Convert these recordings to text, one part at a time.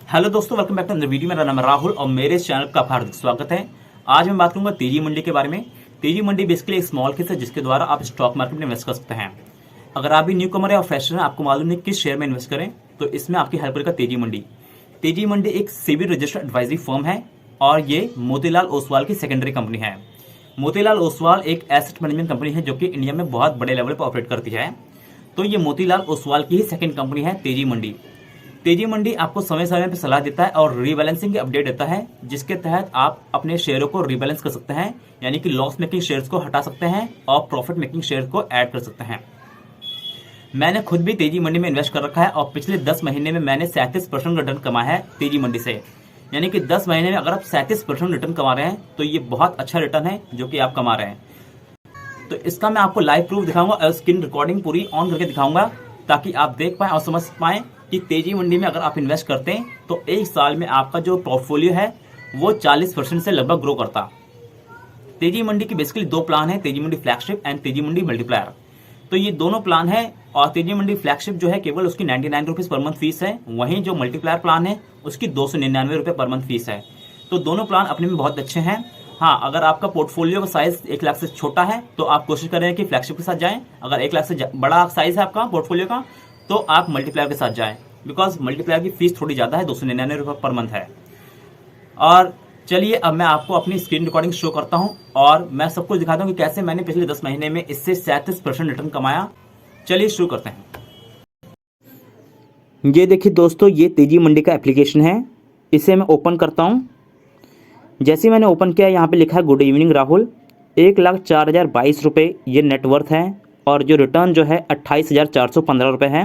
Hello दोस्तों, welcome back to another video. मेरा नाम है राहुल और मेरे इस चैनल का आपका हार्दिक स्वागत है। आज मैं बात करूंगा तेजी मंडी के बारे में। तेजी मंडी बेसिकली एक स्मॉल केस है जिसके द्वारा आप स्टॉक मार्केट में इन्वेस्ट कर सकते हैं। अगर आप भी न्यू कमर है और फ्रेशर हैं, आपको मालूम नहीं किस शेयर में इन्वेस्ट करें, तो इसमें आपकी हेल्प करेगा तेजी मंडी। तेजी मंडी एक सेबी रजिस्टर्ड एडवाइजरी फर्म है और ये मोतीलाल ओसवाल की सेकेंडरी कंपनी है। मोतीलाल ओसवाल एक एसेट मैनेजमेंट कंपनी है जो कि इंडिया में बहुत बड़े लेवल पर ऑपरेट करती है। तो ये मोतीलाल ओसवाल की ही सेकेंड कंपनी है तेजी मंडी। तेजी मंडी आपको समय समय पर सलाह देता है और रीबैलेंसिंग की अपडेट देता है, जिसके तहत आप अपने शेयरों को रीबैलेंस कर सकते हैं, यानी कि लॉस मेकिंग शेयर्स को हटा सकते हैं और प्रॉफिट मेकिंग शेयर्स को ऐड कर सकते हैं। मैंने खुद भी तेजी मंडी में इन्वेस्ट कर रखा है और पिछले 10 महीने में मैंने 37% रिटर्न कमाया है तेजी मंडी से। यानी कि 10 महीने में अगर आप 37% रिटर्न कमा रहे हैं तो ये बहुत अच्छा रिटर्न है जो कि आप कमा रहे हैं। तो इसका मैं आपको लाइव प्रूफ दिखाऊंगा और स्क्रीन रिकॉर्डिंग पूरी ऑन करके दिखाऊंगा, ताकि आप देख पाएं और समझ पाएं कि तेजी मंडी में अगर आप इन्वेस्ट करते हैं तो एक साल में आपका जो पोर्टफोलियो है वो 40% से लगभग ग्रो करता। तेजी मंडी की बेसिकली दो प्लान है, तेजी मंडी फ्लैगशिप एंड तेजी मंडी मल्टीप्लायर। तो ये दोनों प्लान है और तेजी मंडी फ्लैगशिप जो है केवल उसकी 99 रुपीज़ पर मंथ फीस है, वहीं जो मल्टीप्लायर प्लान है उसकी 299 रुपये पर मंथ फीस है। तो दोनों प्लान अपने में बहुत अच्छे हैं। हाँ, अगर आपका पोर्टफोलियो का साइज 1 लाख से छोटा है तो आप कोशिश करें कि फ्लैगशिप के साथ जाएं। अगर 1 लाख से बड़ा साइज है आपका पोर्टफोलियो का तो आप मल्टीप्लायर के साथ जाएं, बिकॉज मल्टीप्लायर की फीस थोड़ी ज़्यादा है, 299 रुपये पर मंथ है। और चलिए अब मैं आपको अपनी स्क्रीन रिकॉर्डिंग शो करता हूं और मैं सब कुछ दिखाता हूं कि कैसे मैंने पिछले 10 महीने में इससे 37% रिटर्न कमाया। चलिए शुरू करते हैं। ये देखिए दोस्तों, ये तेजी मंडी का एप्लीकेशन है। इसे मैं ओपन करता हूं। जैसे ही मैंने ओपन किया, यहाँ पे लिखा है गुड इवनिंग राहुल। 1,04,022 रुपये ये नेटवर्थ है और जो रिटर्न जो है 28,415 रुपये है।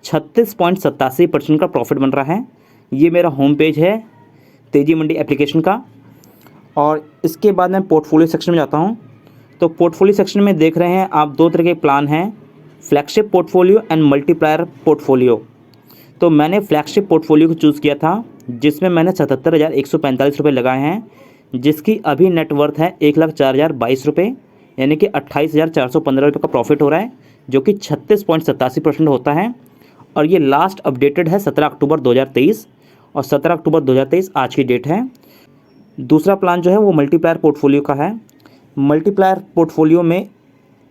36.87% का प्रॉफिट बन रहा है। ये मेरा होम पेज है तेजी मंडी एप्लीकेशन का। और इसके बाद मैं पोर्टफोलियो सेक्शन में जाता हूँ। तो पोर्टफोलियो सेक्शन में देख रहे हैं आप दो तरह के प्लान हैं, flagship portfolio and multiplier portfolio. तो मैंने फ्लैगशिप पोर्टफोलियो को चूज़ किया था, जिसमें मैंने 77,145 रुपये लगाए हैं, जिसकी अभी नेटवर्थ है 1,04,022 रुपये, यानी कि 28,415 रुपये का प्रॉफिट हो रहा है, जो कि 36.87% होता है। और ये लास्ट अपडेटेड है 17 अक्टूबर 2023 और 17 अक्टूबर 2023 आज की डेट है। दूसरा प्लान जो है वो मल्टीप्लायर पोर्टफोलियो का है। मल्टीप्लायर पोर्टफोलियो में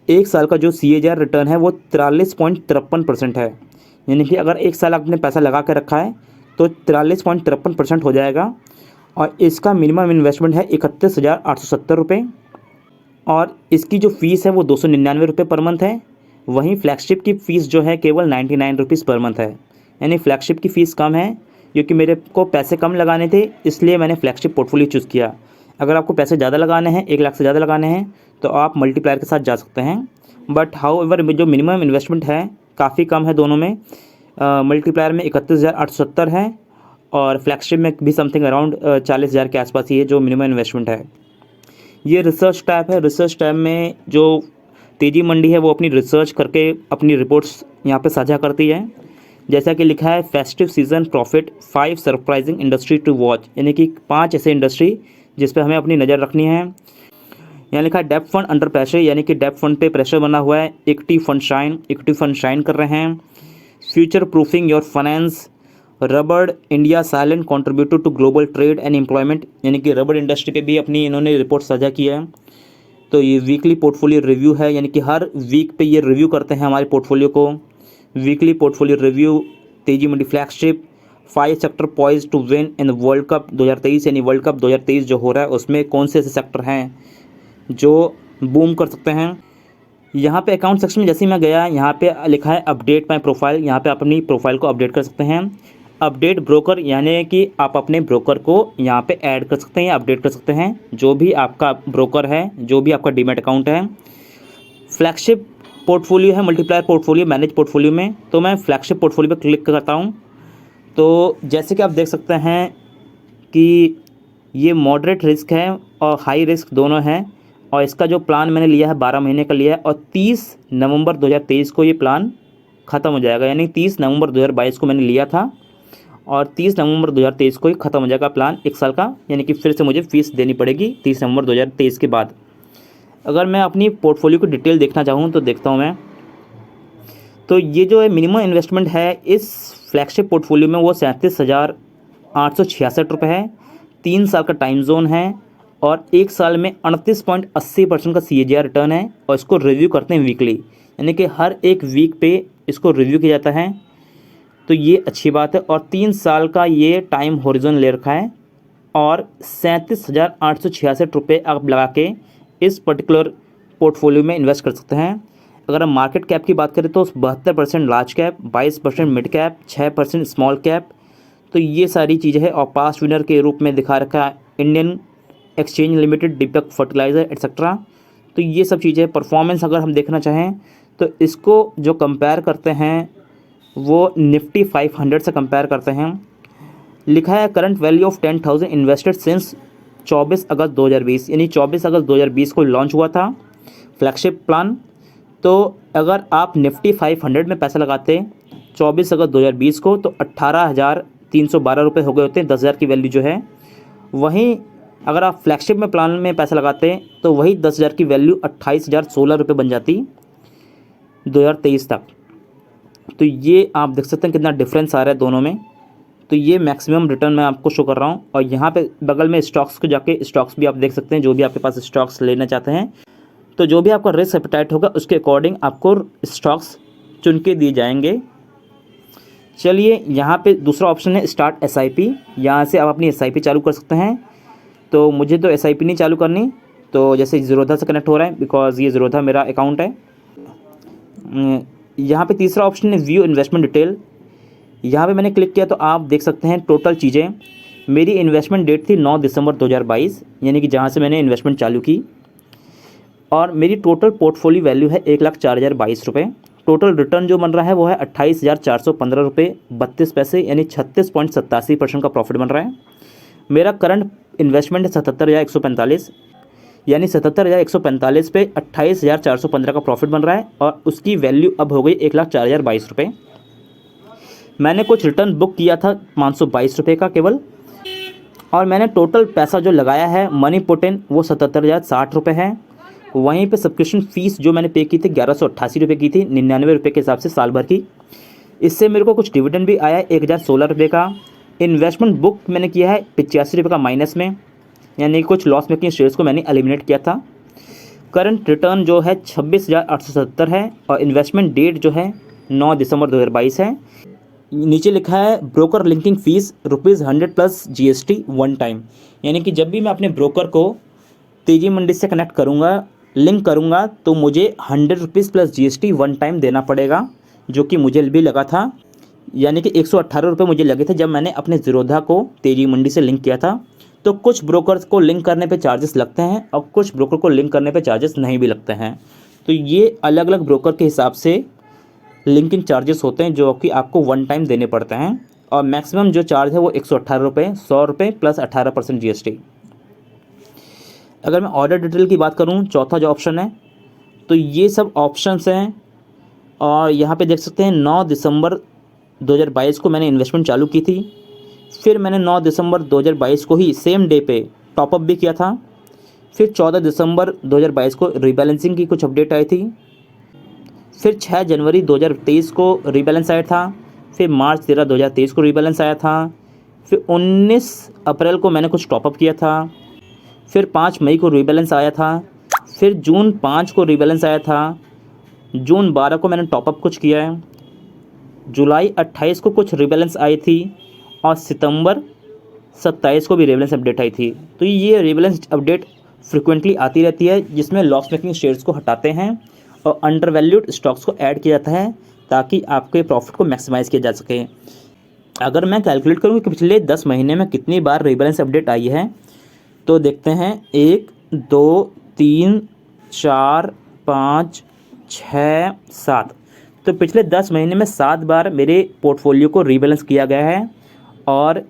एक साल का जो CAGR रिटर्न है वो 43.53% है। यानी कि अगर एक साल आपने पैसा लगा कर रखा है तो 43.53% हो जाएगा। और इसका मिनिमम इन्वेस्टमेंट है 31,870 रुपये और इसकी जो फ़ीस है वो 299 रुपये पर मंथ है। वहीं फ्लैगशिप की फ़ीस जो है केवल 99 रुपीज़ पर मंथ है। यानी फ्लैगशिप की फ़ीस कम है, क्योंकि मेरे को पैसे कम लगाने थे, इसलिए मैंने फ्लैगशिप पोर्टफोलियो चूज़ किया। अगर आपको पैसे ज़्यादा लगाने हैं, 1 लाख से ज़्यादा लगाने हैं, तो आप मल्टीप्लायर के साथ जा सकते हैं। बट हाउएवर जो मिनिमम इन्वेस्टमेंट है काफ़ी कम है दोनों में। मल्टीप्लायर में 31,870 है और फ्लैगशिप में भी समथिंग अराउंड 40,000 के आसपास ही है जो मिनिमम इन्वेस्टमेंट है। ये रिसर्च टैब है। रिसर्च टैब में जो तेजी मंडी है वो अपनी रिसर्च करके अपनी रिपोर्ट्स यहाँ पे साझा करती है। जैसा कि लिखा है, festive season profit 5 surprising industry to watch, यानी कि 5 ऐसे इंडस्ट्री जिस पे हमें अपनी नज़र रखनी है। यहाँ लिखा है डेब्ट फंड अंडर प्रेशर, यानी कि डेब्ट फंड पे प्रेशर बना हुआ है। इक्विटी फंड शाइन कर रहे हैं। फ्यूचर प्रूफिंग योर फाइनेंस, रबड़ India silent contributor to global trade and employment, यानी कि रबड़ इंडस्ट्री पे भी अपनी इन्होंने रिपोर्ट साझा किया है। तो ये वीकली पोर्टफोलियो रिव्यू है, यानी कि हर वीक पे ये रिव्यू करते हैं हमारे पोर्टफोलियो को। Weekly portfolio review, Tezi Mandi flagship, 5 sector poised to win in world cup 2023, यानी वर्ल्ड कप 2023 जो हो रहा है उसमें कौन से ऐसे सेक्टर हैं जो बूम कर सकते हैं। यहाँ पे अकाउंट सेक्शन में जैसे ही मैं गया, यहाँ पे लिखा है अपडेट माई प्रोफाइल। यहाँ पे आप अपनी प्रोफाइल को अपडेट कर सकते हैं। अपडेट ब्रोकर, यानी कि आप अपने ब्रोकर को यहाँ पे ऐड कर सकते हैं, अपडेट कर सकते हैं, जो भी आपका ब्रोकर है, जो भी आपका डीमैट अकाउंट है। फ्लैगशिप पोर्टफोलियो है मल्टीप्लायर पोर्टफोलियो, मैनेज पोर्टफोलियो में। तो मैं फ्लैगशिप पोर्टफोलियो पर क्लिक करता हूँ। तो जैसे कि आप देख सकते हैं कि ये मॉडरेट रिस्क है और हाई रिस्क दोनों है। और इसका जो प्लान मैंने लिया है 12 महीने का लिया है और 30 नवंबर 2023 को ये प्लान ख़त्म हो जाएगा। यानी 30 नवंबर 2022 को मैंने लिया था और 30 नवंबर 2023 को ही ख़त्म हो जाएगा प्लान, 1 साल का। यानी कि फिर से मुझे फ़ीस देनी पड़ेगी 30 नवंबर 2023 के बाद। अगर मैं अपनी पोर्टफोलियो की डिटेल देखना चाहूँ तो देखता हूँ मैं। तो ये जो है मिनिमम इन्वेस्टमेंट है इस फ्लैगशिप पोर्टफोलियो में वो 37,000 ₹866 है, 3 साल का टाइम जोन है और 1 साल में 38.80% का CAGR रिटर्न है और इसको रिव्यू करते हैं वीकली, यानी कि हर एक वीक पे इसको रिव्यू किया जाता है। तो ये अच्छी बात है और 3 साल का ये टाइम होरिजन ले रखा है और ₹37,866 आप लगा के इस पर्टिकुलर पोर्टफोलियो में इन्वेस्ट कर सकते हैं। अगर हम मार्केट कैप की बात करें तो 72% large cap, 22% mid cap, 6% small cap. तो ये सारी चीज़ें हैं और पास्ट विनर के रूप में दिखा रखा है इंडियन एक्सचेंज लिमिटेड, दीपक फर्टिलाइज़र एट्सेट्रा। तो ये सब चीज़ें परफॉर्मेंस अगर हम देखना चाहें तो इसको जो कंपेयर करते हैं वो निफ्टी 500 से कंपेयर करते हैं। लिखा है current value of 10,000 invested since 24 अगस्त 2020, यानी 24 अगस्त 2020 को लॉन्च हुआ था फ्लैगशिप प्लान। तो अगर आप निफ्टी 500 में पैसा लगाते 24 अगस्त 2020 को तो 18,312 रुपये हो गए होते हैं, 10,000 की वैल्यू जो है। वहीं अगर आप फ्लैगशिप में प्लान में पैसा लगाते तो वही 10,000 की वैल्यू 28,016 रुपये बन जाती 2023 तक। तो ये आप देख सकते हैं कितना डिफरेंस आ रहा है दोनों में। तो ये मैक्सिमम रिटर्न मैं आपको शो कर रहा हूँ और यहाँ पे बगल में स्टॉक्स को जाके स्टॉक्स भी आप देख सकते हैं, जो भी आपके पास स्टॉक्स लेना चाहते हैं। तो जो भी आपका रिस्क एपेटाइट होगा उसके अकॉर्डिंग आपको स्टॉक्स चुन के दिए जाएंगे। चलिए यहाँ पे दूसरा ऑप्शन है स्टार्ट SIP। यहाँ से आप अपनी SIP चालू कर सकते हैं। तो मुझे तो SIP नहीं चालू करनी, तो जैसे ज़ीरोधा से कनेक्ट हो रहा है बिकॉज ये ज़ीरोधा मेरा अकाउंट है। यहाँ पे तीसरा ऑप्शन है व्यू इन्वेस्टमेंट डिटेल। यहाँ पे मैंने क्लिक किया तो आप देख सकते हैं टोटल चीज़ें। मेरी इन्वेस्टमेंट डेट थी 9 दिसंबर 2022, यानी कि जहाँ से मैंने इन्वेस्टमेंट चालू की, और मेरी टोटल पोर्टफोलियो वैल्यू है 1,04,022 रुपये। टोटल रिटर्न जो बन रहा है वो है 28,415 रुपये 32 पैसे, यानी 36.87% का प्रॉफिट बन रहा है। मेरा करंट इन्वेस्टमेंट है 77,145, यानी 77,145 पे 28,415 का प्रॉफिट बन रहा है और उसकी वैल्यू अब हो गई 1,04,022 रुपये। मैंने कुछ रिटर्न बुक किया था 522 रुपये का केवल, और मैंने टोटल पैसा जो लगाया है मनी पुट इन वो 77,060 रुपये है। वहीं पे सब्सक्रिप्शन फ़ीस जो मैंने पे की थी 1,188 रुपये की थी, 99 रुपये के हिसाब से साल भर की। इससे मेरे को कुछ डिविडेंड भी आया 1,016 रुपये का। इन्वेस्टमेंट बुक मैंने किया है 85 रुपये का माइनस में, यानी कुछ लॉस मेकिंग शेयर्स को मैंने एलिमिनेट किया था। करंट रिटर्न जो है 26,870 है और इन्वेस्टमेंट डेट जो है 9 दिसंबर 2022 है। नीचे लिखा है broker linking fees ₹100 plus GST one time, यानी कि जब भी मैं अपने ब्रोकर को तेजी मंडी से कनेक्ट करूँगा, लिंक करूँगा, तो मुझे ₹100 प्लस GST वन टाइम देना पड़ेगा, जो कि मुझे भी लगा था, यानी कि 118 रुपये मुझे लगे थे जब मैंने अपने ज़ीरोधा को तेजी मंडी से लिंक किया था। तो कुछ ब्रोकर्स को लिंक करने पे चार्जेस लगते हैं और कुछ ब्रोकर को लिंक करने पे चार्जेस नहीं भी लगते हैं। तो ये अलग अलग ब्रोकर के हिसाब से लिंकिंग चार्जेस होते हैं जो कि आपको वन टाइम देने पड़ते हैं, और मैक्सिमम जो चार्ज है वो 118 रुपये, 100 रुपये प्लस 18% GST। अगर मैं ऑर्डर डिटेल की बात करूं, चौथा जो ऑप्शन है, तो ये सब ऑप्शंस हैं। और यहाँ पे देख सकते हैं 9 दिसंबर 2022 को मैंने इन्वेस्टमेंट चालू की थी। फिर मैंने 9 दिसंबर 2022 को ही सेम डे पे टॉपअप भी किया था। फिर 14 दिसंबर 2022 को रीबैलेंसिंग की कुछ अपडेट आई थी। फिर 6 जनवरी 2023 को रीबैलेंस आया था। फिर मार्च 13 2023 को रीबैलेंस आया था। फिर 19 अप्रैल को मैंने कुछ टॉपअप किया था। फिर 5 मई को रीबैलेंस आया था। फिर जून 5 को रीबैलेंस आया था। जून 12 को मैंने टॉपअप कुछ किया है। जुलाई 28 को कुछ रीबैलेंस आई थी और सितंबर 27 को भी रीबैलेंस अपडेट आई थी। तो ये रीबैलेंस अपडेट फ्रिक्वेंटली आती रहती है, जिसमें लॉस मेकिंग शेयर्स को हटाते हैं और अंडर वैल्यूड स्टॉक्स को ऐड किया जाता है ताकि आपके प्रॉफिट को मैक्सिमाइज़ किया जा सके। अगर मैं कैलकुलेट करूँ कि पिछले 10 महीने में कितनी बार रीबैलेंस अपडेट आई है, तो देखते हैं 1 2 3 4 5 6 7। तो पिछले 10 महीने में 7 बार मेरे पोर्टफोलियो को रीबैलेंस किया गया है और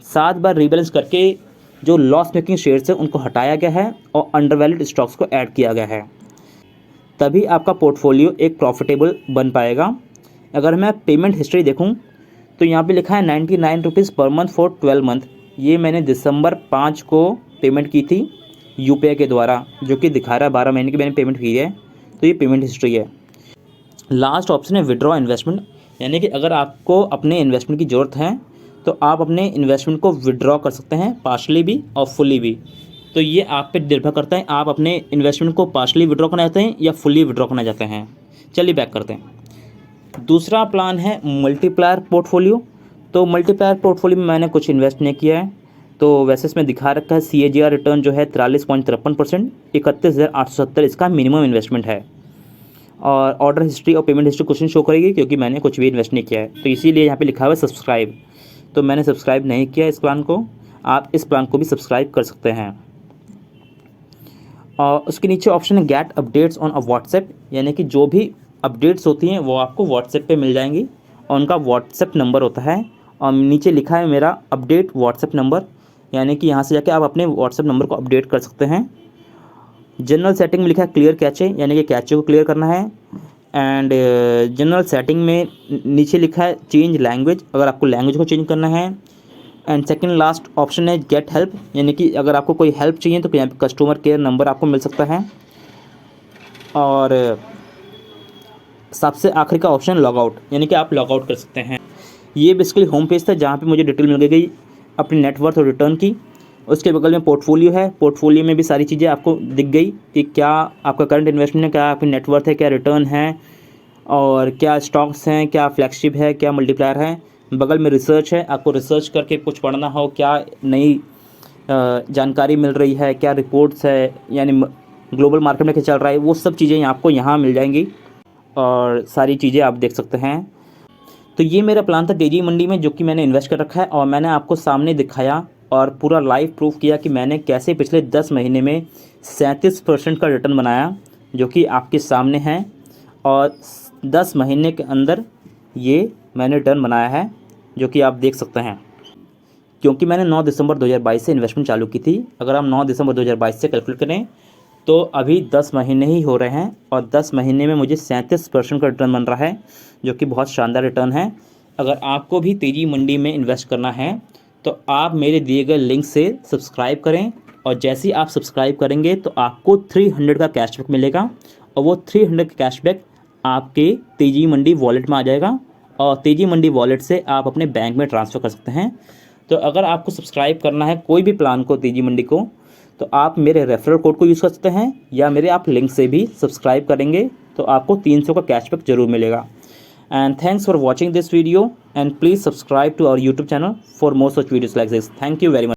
7 बार रीबैलेंस करके जो लॉस मेकिंग शेयर्स हैं उनको हटाया गया है और अंडर वैल्यूड स्टॉक्स को ऐड किया गया है। तभी आपका पोर्टफोलियो एक प्रॉफिटेबल बन पाएगा। अगर मैं पेमेंट हिस्ट्री देखूं तो यहाँ पे लिखा है 99 rupees per month for 12 month. ये मैंने दिसंबर 5 को पेमेंट की थी UPI के द्वारा, जो कि दिखा रहा है 12 महीने की मैंने पेमेंट की है। तो ये पेमेंट हिस्ट्री है। लास्ट ऑप्शन है विड्रॉ इन्वेस्टमेंट, यानी कि अगर आपको अपने इन्वेस्टमेंट की ज़रूरत है तो आप अपने इन्वेस्टमेंट को विड्रॉ कर सकते हैं, पार्शली भी और फुल्ली भी। तो ये आप पे निर्भर करता है, आप अपने इन्वेस्टमेंट को पार्शली विड्रॉ करना चाहते हैं या फुल्ली विड्रॉ करना चाहते हैं। चलिए बैक करते हैं। दूसरा प्लान है मल्टीप्लायर पोर्टफोलियो। तो मल्टीप्लायर पोर्टफोलियो में मैंने कुछ इन्वेस्ट नहीं किया है, तो वैसे इसमें दिखा रखा है CAGR रिटर्न जो है 43.53%, 31,870 इसका मिनिमम इन्वेस्टमेंट है। और ऑर्डर हिस्ट्री और पेमेंट हिस्ट्री क्वेश्चन शो करेगी क्योंकि मैंने कुछ भी इन्वेस्ट नहीं किया है, तो इसीलिए यहाँ पे लिखा हुआ है सब्सक्राइब। तो मैंने सब्सक्राइब नहीं किया इस प्लान को, आप इस प्लान को भी सब्सक्राइब कर सकते हैं। और उसके नीचे ऑप्शन है गेट अपडेट्स ऑन व्हाट्सएप, यानी कि जो भी अपडेट्स होती हैं वो आपको व्हाट्सएप पे मिल जाएंगी और उनका व्हाट्सएप नंबर होता है। और नीचे लिखा है मेरा अपडेट व्हाट्सएप नंबर, यानी कि यहाँ से जाके आप अपने व्हाट्सएप नंबर को अपडेट कर सकते हैं। जनरल सेटिंग में लिखा है क्लियर कैचे, यानी कि कैचे को क्लियर करना है। एंड जनरल सेटिंग में नीचे लिखा है चेंज लैंग्वेज, अगर आपको लैंग्वेज को चेंज करना है। एंड सेकंड लास्ट ऑप्शन है गेट हेल्प, यानी कि अगर आपको कोई हेल्प चाहिए तो यहाँ पे कस्टमर केयर नंबर आपको मिल सकता है। और सबसे आखिरी का ऑप्शन लॉग आउट, यानी कि आप लॉग आउट कर सकते हैं। ये बेसिकली होम पेज था जहाँ पे मुझे डिटेल मिल गई अपनी नेटवर्थ और रिटर्न की। उसके बगल में पोर्टफोलियो है, पोर्टफोलियो में भी सारी चीज़ें आपको दिख गई कि क्या आपका करंट इन्वेस्टमेंट है, क्या आपकी नेटवर्थ है, क्या रिटर्न है, और क्या स्टॉक्स हैं, क्या फ्लैगशिप है, क्या मल्टीप्लायर है। बगल में रिसर्च है, आपको रिसर्च करके कुछ पढ़ना हो, क्या नई जानकारी मिल रही है, क्या रिपोर्ट्स है, यानी ग्लोबल मार्केट में क्या चल रहा है, वो सब चीज़ें आपको यहाँ मिल जाएंगी और सारी चीज़ें आप देख सकते हैं। तो ये मेरा प्लान था तेजी मंडी में, जो कि मैंने इन्वेस्ट कर रखा है और मैंने आपको सामने दिखाया और पूरा लाइव प्रूफ किया कि मैंने कैसे पिछले 10 महीने में 37% का रिटर्न बनाया, जो कि आपके सामने है। और 10 महीने के अंदर ये मैंने रिटर्न बनाया है, जो कि आप देख सकते हैं, क्योंकि मैंने 9 दिसंबर 2022 से इन्वेस्टमेंट चालू की थी। अगर हम 9 दिसंबर 2022 से कैलकुलेट करें तो अभी 10 महीने ही हो रहे हैं और 10 महीने में मुझे 37% का रिटर्न बन रहा है, जो कि बहुत शानदार रिटर्न है। अगर आपको भी तेजी मंडी में इन्वेस्ट करना है तो आप मेरे दिए गए लिंक से सब्सक्राइब करें, और जैसे ही आप सब्सक्राइब करेंगे तो आपको 300 का कैशबैक मिलेगा, और वो 300 का कैशबैक आपके तेजी मंडी वॉलेट में आ जाएगा और तेजी मंडी वॉलेट से आप अपने बैंक में ट्रांसफ़र कर सकते हैं। तो अगर आपको सब्सक्राइब करना है कोई भी प्लान को, तेजी मंडी को, तो आप मेरे रेफरल कोड को यूज़ कर सकते हैं या मेरे आप लिंक से भी सब्सक्राइब करेंगे तो आपको 300 का कैशबैक ज़रूर मिलेगा। And thanks for watching this video, and please subscribe to our YouTube channel for more such videos like this. Thank you very much.